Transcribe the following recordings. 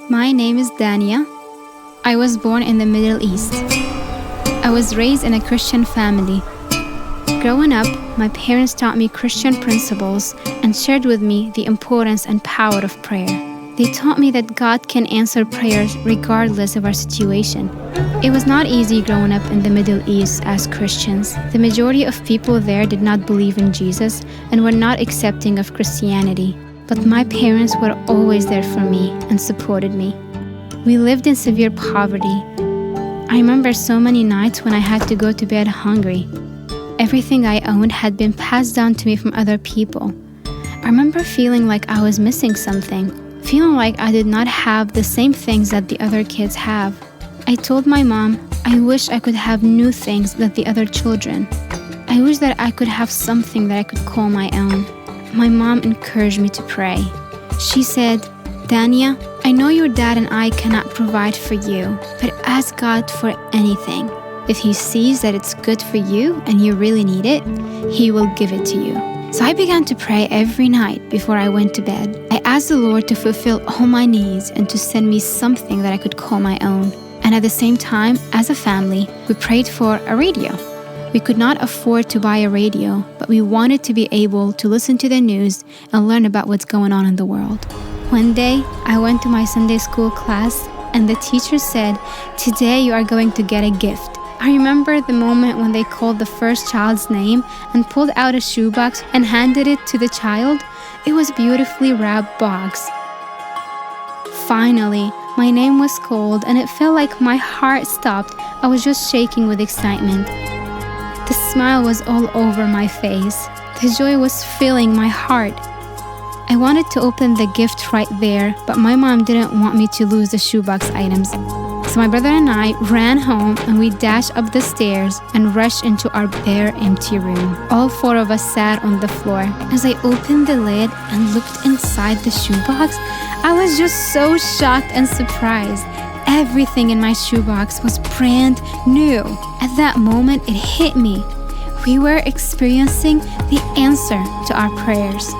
My name is Dania. I was born in the Middle East. I was raised in a Christian family. Growing up, my parents taught me Christian principles and shared with me the importance and power of prayer. They taught me that God can answer prayers regardless of our situation. It was not easy growing up in the Middle East as Christians. The majority of people there did not believe in Jesus and were not accepting of Christianity. But my parents were always there for me and supported me. We lived in severe poverty. I remember so many nights when I had to go to bed hungry. Everything I owned had been passed down to me from other people. I remember feeling like I was missing something, feeling like I did not have the same things that the other kids have. I told my mom, I wish I could have new things that the other children. I wish that I could have something that I could call my own. My mom encouraged me to pray. She said, Dania, I know your dad and I cannot provide for you, but ask God for anything. If He sees that it's good for you and you really need it, He will give it to you. So I began to pray every night before I went to bed. I asked the Lord to fulfill all my needs and to send me something that I could call my own. And at the same time, as a family, we prayed for a radio. We could not afford to buy a radio, but we wanted to be able to listen to the news and learn about what's going on in the world. One day, I went to my Sunday school class and the teacher said, today you are going to get a gift. I remember the moment when they called the first child's name and pulled out a shoebox and handed it to the child. It was a beautifully wrapped box. Finally, my name was called and it felt like my heart stopped. I was just shaking with excitement. The smile was all over my face. The joy was filling my heart. I wanted to open the gift right there, but my mom didn't want me to lose the shoebox items. So my brother and I ran home and we dashed up the stairs and rushed into our bare, empty room. All four of us sat on the floor. As I opened the lid and looked inside the shoebox, I was just so shocked and surprised. Everything in my shoebox was brand new. At that moment, it hit me. We were experiencing the answer to our prayers.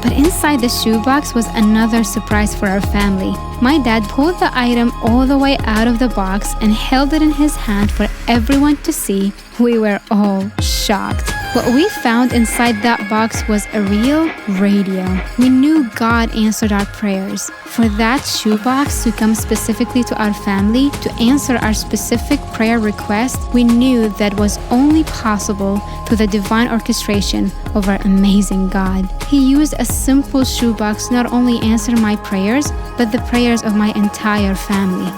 But inside the shoebox was another surprise for our family. My dad pulled the item all the way out of the box and held it in his hand for everyone to see. We were all shocked. What we found inside that box was a real radio. We knew God answered our prayers. For that shoebox to come specifically to our family to answer our specific prayer request, we knew that was only possible through the divine orchestration of our amazing God. He used a simple shoebox not only answer my prayers, but the prayers of my entire family.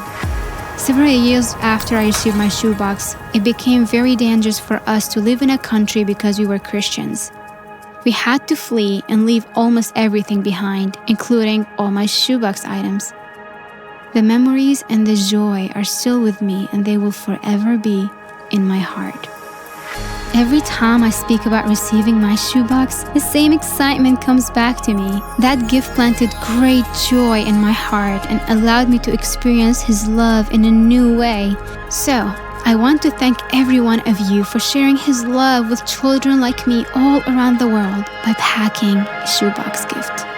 Several years after I received my shoebox, it became very dangerous for us to live in a country because we were Christians. We had to flee and leave almost everything behind, including all my shoebox items. The memories and the joy are still with me and they will forever be in my heart. Every time I speak about receiving my shoebox, the same excitement comes back to me. That gift planted great joy in my heart and allowed me to experience His love in a new way. So, I want to thank every one of you for sharing His love with children like me all around the world by packing a shoebox gift.